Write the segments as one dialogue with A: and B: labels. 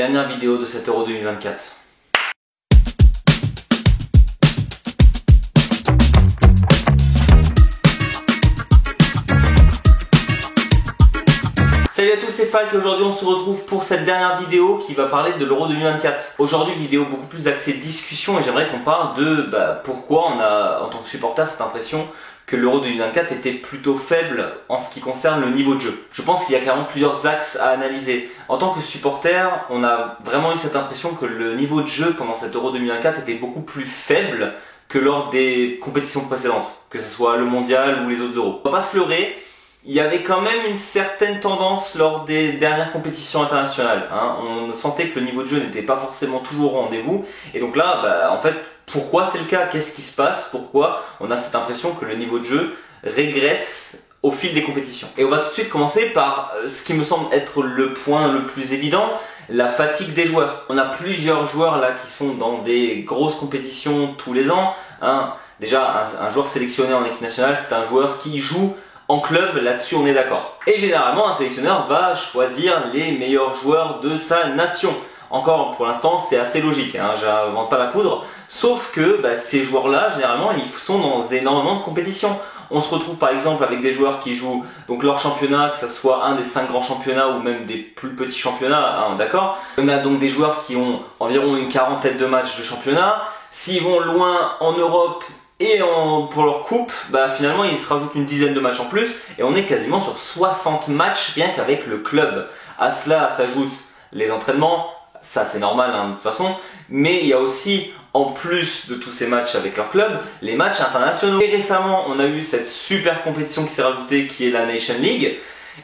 A: Dernière vidéo de cet Euro 2024. Salut à tous, c'est Falk et aujourd'hui on se retrouve pour cette dernière vidéo qui va parler de l'Euro 2024. Aujourd'hui, vidéo beaucoup plus axée discussion et j'aimerais qu'on parle de pourquoi on a en tant que supporter cette impression que l'Euro 2024 était plutôt faible en ce qui concerne le niveau de jeu. Je pense qu'il y a clairement plusieurs axes à analyser. En tant que supporter, on a vraiment eu cette impression que le niveau de jeu pendant cet Euro 2024 était beaucoup plus faible que lors des compétitions précédentes, que ce soit le mondial ou les autres euros. On va pas se leurrer. Il y avait quand même une certaine tendance lors des dernières compétitions internationales. On sentait que le niveau de jeu n'était pas forcément toujours au rendez-vous. Et donc là, en fait, pourquoi c'est le cas? Qu'est-ce qui se passe? Pourquoi on a cette impression que le niveau de jeu régresse au fil des compétitions? Et on va tout de suite commencer par ce qui me semble être le point le plus évident, la fatigue des joueurs. On a plusieurs joueurs là qui sont dans des grosses compétitions tous les ans. Déjà, un joueur sélectionné en équipe nationale, c'est un joueur qui joue en club, là-dessus on est d'accord. Et généralement un sélectionneur va choisir les meilleurs joueurs de sa nation. Encore pour l'instant c'est assez logique, j'invente pas la poudre. Sauf que ces joueurs-là, généralement, ils sont dans énormément de compétitions. On se retrouve par exemple avec des joueurs qui jouent donc leur championnat, que ce soit un des 5 grands championnats ou même des plus petits championnats, d'accord. On a donc des joueurs qui ont environ une quarantaine de matchs de championnat. S'ils vont loin en Europe, et pour leur coupe, finalement ils se rajoutent une dizaine de matchs en plus et on est quasiment sur 60 matchs rien qu'avec le club. À cela s'ajoutent les entraînements, ça c'est normal de toute façon, mais il y a aussi, en plus de tous ces matchs avec leur club, les matchs internationaux. Et récemment on a eu cette super compétition qui s'est rajoutée qui est la Nation League.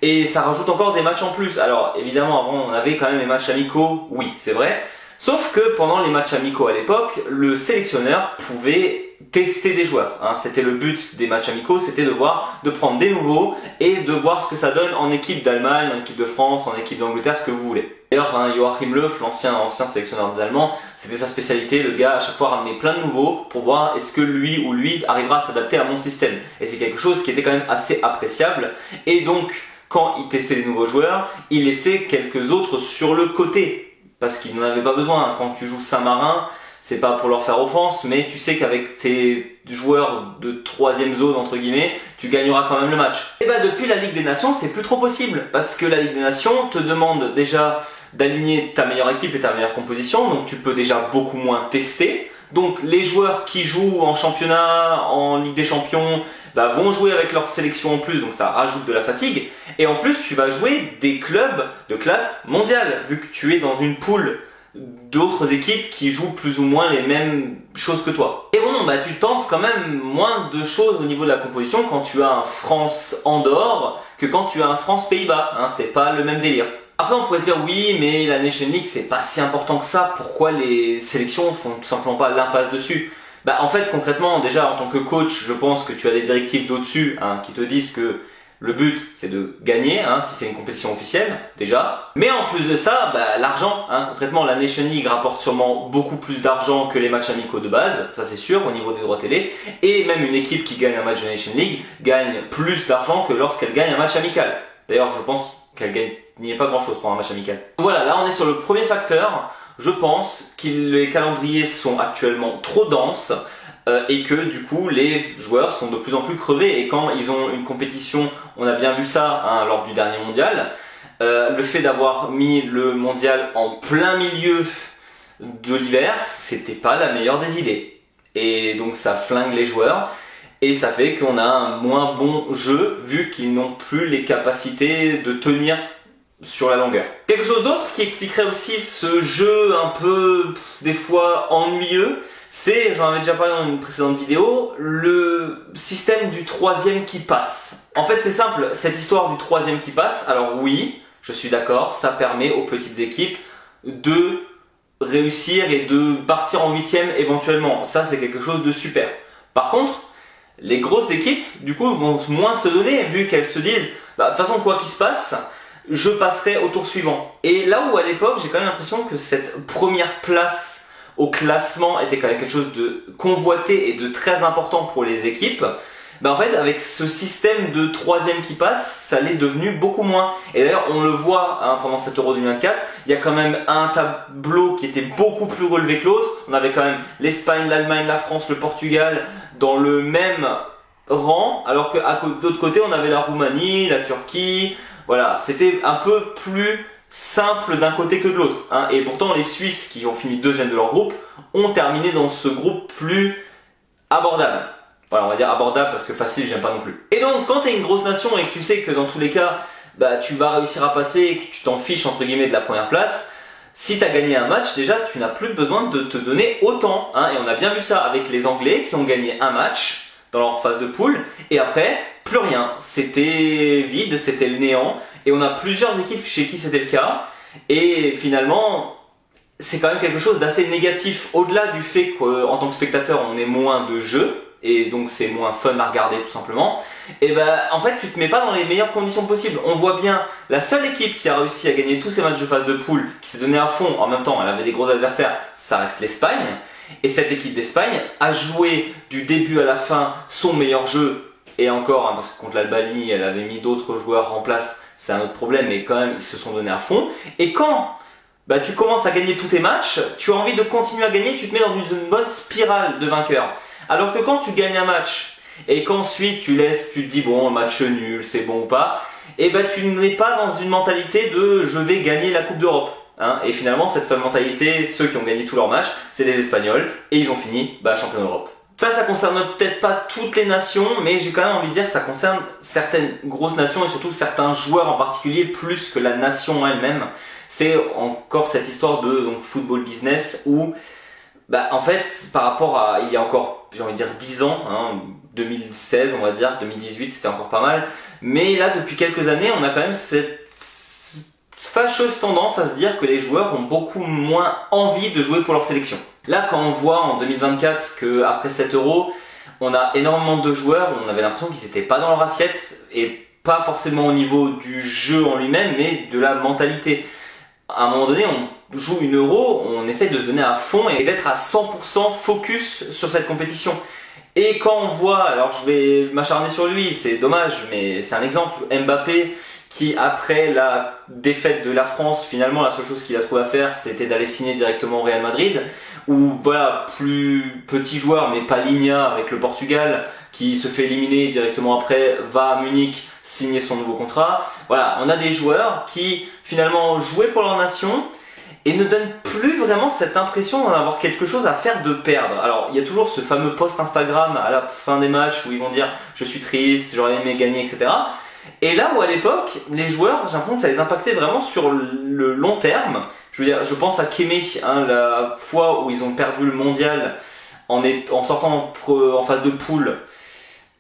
A: Et ça rajoute encore des matchs en plus. Alors évidemment avant on avait quand même les matchs amicaux, oui c'est vrai. Sauf que pendant les matchs amicaux à l'époque, le sélectionneur pouvait tester des joueurs. C'était le but des matchs amicaux, c'était de prendre des nouveaux et de voir ce que ça donne en équipe d'Allemagne, en équipe de France, en équipe d'Angleterre, ce que vous voulez. D'ailleurs, Joachim Löw, l'ancien sélectionneur des Allemands, c'était sa spécialité. Le gars à chaque fois ramenait plein de nouveaux pour voir est-ce que lui arrivera à s'adapter à mon système. Et c'est quelque chose qui était quand même assez appréciable. Et donc, quand il testait des nouveaux joueurs, il laissait quelques autres sur le côté. Parce qu'il n'en avait pas besoin. Quand tu joues Saint-Marin, c'est pas pour leur faire offense, mais tu sais qu'avec tes joueurs de 3e zone, entre guillemets, tu gagneras quand même le match. Et depuis la Ligue des Nations, c'est plus trop possible. Parce que la Ligue des Nations te demande déjà d'aligner ta meilleure équipe et ta meilleure composition. Donc tu peux déjà beaucoup moins tester. Donc les joueurs qui jouent en championnat, en Ligue des Champions, vont jouer avec leur sélection en plus, donc ça rajoute de la fatigue. Et en plus tu vas jouer des clubs de classe mondiale, vu que tu es dans une poule d'autres équipes qui jouent plus ou moins les mêmes choses que toi. Et bon, tu tentes quand même moins de choses au niveau de la composition quand tu as un France-Andorre que quand tu as un France-Pays-Bas, c'est pas le même délire. Après on pourrait se dire oui mais la Nation League c'est pas si important que ça, pourquoi les sélections font tout simplement pas l'impasse dessus? En fait concrètement déjà en tant que coach je pense que tu as des directives d'au-dessus qui te disent que le but c'est de gagner si c'est une compétition officielle déjà. Mais en plus de ça l'argent, concrètement la Nation League rapporte sûrement beaucoup plus d'argent que les matchs amicaux de base, ça c'est sûr au niveau des droits télé. Et même une équipe qui gagne un match de Nation League gagne plus d'argent que lorsqu'elle gagne un match amical. D'ailleurs je pense qu'elle gagne n'y a pas grand chose pour un match amical. Voilà, là on est sur le premier facteur. Je pense que les calendriers sont actuellement trop denses et que du coup les joueurs sont de plus en plus crevés. Et quand ils ont une compétition, on a bien vu ça lors du dernier mondial, le fait d'avoir mis le mondial en plein milieu de l'hiver, c'était pas la meilleure des idées. Et donc ça flingue les joueurs. Et ça fait qu'on a un moins bon jeu vu qu'ils n'ont plus les capacités de tenir sur la longueur. Quelque chose d'autre qui expliquerait aussi ce jeu un peu des fois ennuyeux, c'est, j'en avais déjà parlé dans une précédente vidéo, le système du 3e qui passe. En fait c'est simple, cette histoire du 3e qui passe, alors oui, je suis d'accord, ça permet aux petites équipes de réussir et de partir en 8e éventuellement. Ça c'est quelque chose de super. Par contre, les grosses équipes du coup vont moins se donner vu qu'elles se disent de toute façon quoi qu'il se passe, je passerai au tour suivant. Et là où à l'époque j'ai quand même l'impression que cette première place au classement était quand même quelque chose de convoité et de très important pour les équipes, bah en fait avec ce système de troisième qui passe, ça l'est devenu beaucoup moins. Et d'ailleurs on le voit hein, pendant cet Euro 2024, il y a quand même un tableau qui était beaucoup plus relevé que l'autre. On avait quand même l'Espagne, l'Allemagne, la France, le Portugal dans le même rang, alors que de l'autre côté on avait la Roumanie, la Turquie, voilà, c'était un peu plus simple d'un côté que de l'autre. Hein. Et pourtant les Suisses qui ont fini deuxième de leur groupe ont terminé dans ce groupe plus abordable. Voilà, on va dire abordable parce que facile, j'aime pas non plus. Et donc, quand t'es une grosse nation et que tu sais que dans tous les cas, bah, tu vas réussir à passer et que tu t'en fiches entre guillemets de la première place, si t'as gagné un match, déjà, tu n'as plus besoin de te donner autant. Hein. Et on a bien vu ça avec les Anglais qui ont gagné un match dans leur phase de poule et après, plus rien. C'était vide, c'était le néant. Et on a plusieurs équipes chez qui c'était le cas. Et finalement, c'est quand même quelque chose d'assez négatif. Au-delà du fait qu'en tant que spectateur, on ait moins de jeux. Et donc c'est moins fun à regarder tout simplement, et ben en fait tu te mets pas dans les meilleures conditions possibles. On voit bien la seule équipe qui a réussi à gagner tous ces matchs de phase de poule, qui s'est donné à fond, en même temps elle avait des gros adversaires, ça reste l'Espagne, et cette équipe d'Espagne a joué du début à la fin son meilleur jeu, et encore, hein, parce que contre l'Albanie elle avait mis d'autres joueurs en place, c'est un autre problème, mais quand même ils se sont donnés à fond, et quand bah, tu commences à gagner tous tes matchs, tu as envie de continuer à gagner, tu te mets dans une bonne spirale de vainqueur. Alors que quand tu gagnes un match et qu'ensuite tu te dis bon match nul, c'est bon ou pas, et ben tu n'es pas dans une mentalité de je vais gagner la Coupe d'Europe. Hein. Et finalement cette seule mentalité, ceux qui ont gagné tous leurs matchs, c'est les Espagnols et ils ont fini champion d'Europe. Ça concerne peut-être pas toutes les nations, mais j'ai quand même envie de dire que ça concerne certaines grosses nations et surtout certains joueurs en particulier plus que la nation elle-même. C'est encore cette histoire de football business où en fait, par rapport à il y a encore, j'ai envie de dire 10 ans, hein, 2016 on va dire, 2018 c'était encore pas mal, mais là depuis quelques années on a quand même cette fâcheuse tendance à se dire que les joueurs ont beaucoup moins envie de jouer pour leur sélection. Là quand on voit en 2024 qu'après 7 euros, on a énormément de joueurs, on avait l'impression qu'ils n'étaient pas dans leur assiette, et pas forcément au niveau du jeu en lui-même, mais de la mentalité. À un moment donné, on joue une euro, on essaye de se donner à fond et d'être à 100% focus sur cette compétition. Et quand on voit, alors je vais m'acharner sur lui, c'est dommage, mais c'est un exemple, Mbappé, qui après la défaite de la France, finalement la seule chose qu'il a trouvé à faire, c'était d'aller signer directement au Real Madrid, ou voilà, plus petit joueur, mais pas Ligna avec le Portugal, qui se fait éliminer directement après, va à Munich signer son nouveau contrat. Voilà, on a des joueurs qui finalement jouaient pour leur nation et ne donnent plus vraiment cette impression d'en avoir quelque chose à faire de perdre. Alors il y a toujours ce fameux post Instagram à la fin des matchs où ils vont dire je suis triste, j'aurais aimé gagner, etc. Et là où à l'époque, les joueurs, j'ai l'impression que ça les impactait vraiment sur le long terme. Je veux dire, je pense à Kémé, hein, la fois où ils ont perdu le mondial en sortant en phase de poule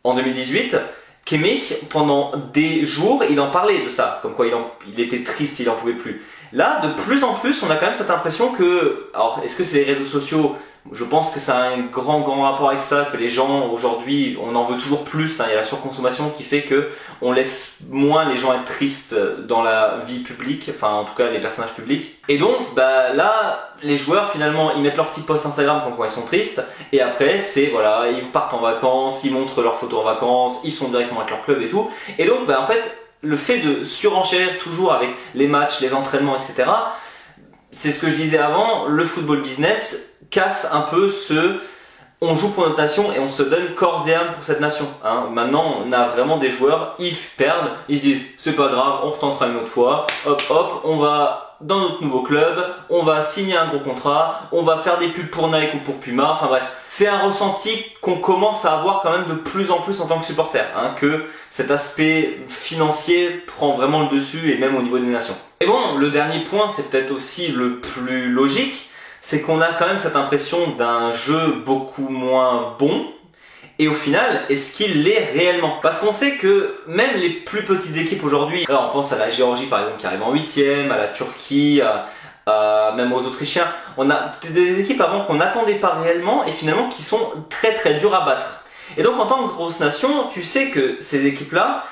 A: en 2018. Kémé, pendant des jours, il en parlait de ça, comme quoi il était triste, il en pouvait plus. Là, de plus en plus, on a quand même cette impression que, alors est-ce que c'est les réseaux sociaux? Je pense que ça a un grand rapport avec ça, que les gens aujourd'hui, on en veut toujours plus, hein, il y a la surconsommation qui fait que on laisse moins les gens être tristes dans la vie publique, enfin en tout cas les personnages publics. Et donc là, les joueurs finalement, ils mettent leur petit post Instagram comme quoi ils sont tristes, et après c'est voilà, ils partent en vacances, ils montrent leurs photos en vacances, ils sont directement avec leur club et tout. Et donc en fait, le fait de surenchérir toujours avec les matchs, les entraînements, etc., c'est ce que je disais avant, le football business casse un peu on joue pour notre nation et on se donne corps et âme pour cette nation. Hein. Maintenant, on a vraiment des joueurs, ils perdent, ils se disent c'est pas grave, on retentera une autre fois, hop hop, on va dans notre nouveau club, on va signer un gros contrat, on va faire des pubs pour Nike ou pour Puma, enfin bref. C'est un ressenti qu'on commence à avoir quand même de plus en plus en tant que supporter, hein, que cet aspect financier prend vraiment le dessus et même au niveau des nations. Et bon, le dernier point, c'est peut-être aussi le plus logique, c'est qu'on a quand même cette impression d'un jeu beaucoup moins bon. Et au final, est-ce qu'il l'est réellement? Parce qu'on sait que même les plus petites équipes aujourd'hui, alors on pense à la Géorgie par exemple qui arrive en 8e, à la Turquie, même aux Autrichiens, on a des équipes avant qu'on n'attendait pas réellement et finalement qui sont très dures à battre. Et donc en tant que grosse nation, tu sais que ces équipes-là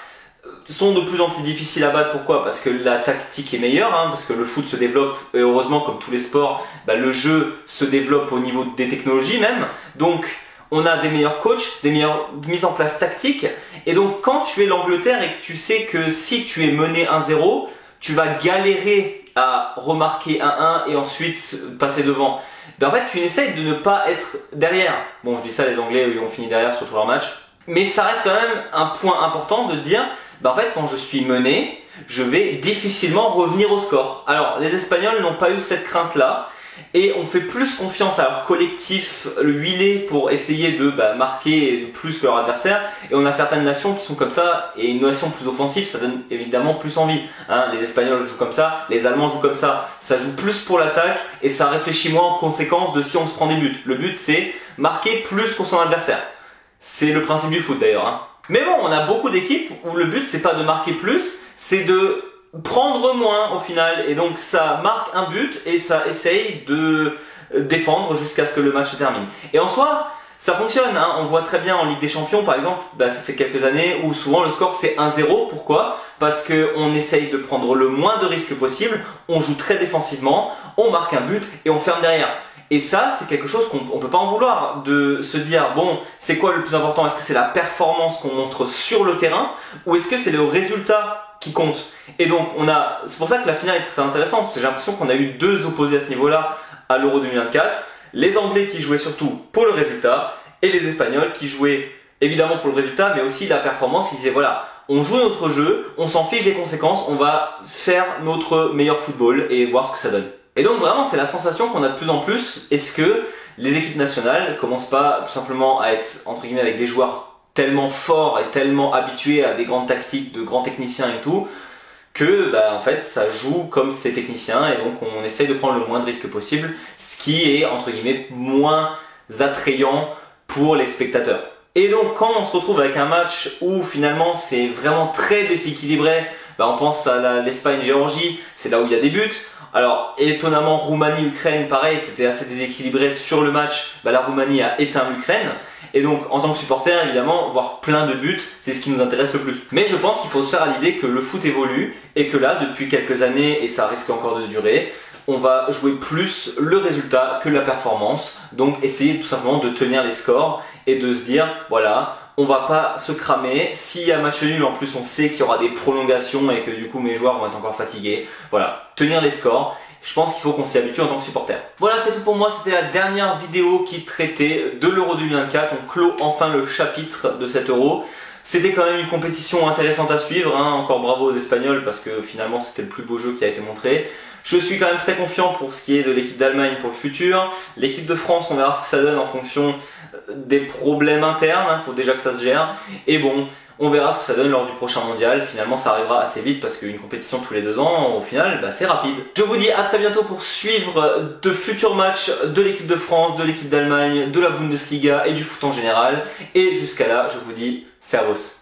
A: sont de plus en plus difficiles à battre. Pourquoi? Parce que la tactique est meilleure, hein, parce que le foot se développe, et heureusement comme tous les sports, le jeu se développe au niveau des technologies même. Donc on a des meilleurs coachs, des meilleures mises en place tactiques. Et donc quand tu es l'Angleterre et que tu sais que si tu es mené 1-0, tu vas galérer à remarquer 1-1 et ensuite passer devant. Ben en fait, tu essayes de ne pas être derrière. Bon, je dis ça, les Anglais, ils ont fini derrière sur tout leur match. Mais ça reste quand même un point important de dire, ben en fait, quand je suis mené, je vais difficilement revenir au score. Alors, les Espagnols n'ont pas eu cette crainte-là. Et on fait plus confiance à leur collectif, le huilé, pour essayer de marquer plus que leur adversaire. Et on a certaines nations qui sont comme ça, et une nation plus offensive, ça donne évidemment plus envie. Hein, les Espagnols jouent comme ça, les Allemands jouent comme ça joue plus pour l'attaque, et ça réfléchit moins en conséquence de si on se prend des buts. Le but c'est marquer plus que son adversaire. C'est le principe du foot d'ailleurs. Hein. Mais bon, on a beaucoup d'équipes où le but c'est pas de marquer plus, c'est de prendre moins au final, et donc ça marque un but et ça essaye de défendre jusqu'à ce que le match se termine. Et en soi, ça fonctionne, hein. On voit très bien en Ligue des Champions par exemple, ça fait quelques années où souvent le score c'est 1-0. Pourquoi? Parce qu'on essaye de prendre le moins de risques possible, on joue très défensivement, on marque un but et on ferme derrière. Et ça, c'est quelque chose qu'on peut pas en vouloir, de se dire, bon, c'est quoi le plus important? Est-ce que c'est la performance qu'on montre sur le terrain, ou est-ce que c'est le résultat qui compte? Et donc, c'est pour ça que la finale est très intéressante, parce que j'ai l'impression qu'on a eu deux opposés à ce niveau-là à l'Euro 2024. Les Anglais qui jouaient surtout pour le résultat, et les Espagnols qui jouaient évidemment pour le résultat, mais aussi la performance, qui disaient, voilà, on joue notre jeu, on s'en fiche des conséquences, on va faire notre meilleur football et voir ce que ça donne. Et donc vraiment c'est la sensation qu'on a de plus en plus. Est-ce que les équipes nationales commencent pas tout simplement à être entre guillemets avec des joueurs tellement forts et tellement habitués à des grandes tactiques, de grands techniciens et tout, que en fait ça joue comme ces techniciens, et donc on essaye de prendre le moins de risques possible, ce qui est entre guillemets moins attrayant pour les spectateurs. Et donc quand on se retrouve avec un match où finalement c'est vraiment très déséquilibré, on pense à l'Espagne-Géorgie, c'est là où il y a des buts. Alors étonnamment Roumanie-Ukraine pareil, c'était assez déséquilibré sur le match, la Roumanie a éteint l'Ukraine, et donc en tant que supporter évidemment voir plein de buts c'est ce qui nous intéresse le plus. Mais je pense qu'il faut se faire à l'idée que le foot évolue et que là depuis quelques années, et ça risque encore de durer, on va jouer plus le résultat que la performance, donc essayer tout simplement de tenir les scores et de se dire voilà, on va pas se cramer. S'il y a match nul, en plus on sait qu'il y aura des prolongations et que du coup mes joueurs vont être encore fatigués. Voilà, tenir les scores. Je pense qu'il faut qu'on s'y habitue en tant que supporter. Voilà, c'est tout pour moi. C'était la dernière vidéo qui traitait de l'Euro 2024. On clôt enfin le chapitre de cet Euro. C'était quand même une compétition intéressante à suivre, hein. Encore bravo aux Espagnols parce que finalement c'était le plus beau jeu qui a été montré. Je suis quand même très confiant pour ce qui est de l'équipe d'Allemagne pour le futur. L'équipe de France, on verra ce que ça donne en fonction des problèmes internes, hein. Faut déjà que ça se gère. Et bon, on verra ce que ça donne lors du prochain mondial. Finalement ça arrivera assez vite parce qu'une compétition tous les 2 ans, au final c'est rapide. Je vous dis à très bientôt pour suivre de futurs matchs de l'équipe de France, de l'équipe d'Allemagne, de la Bundesliga et du foot en général. Et jusqu'à là, je vous dis servus.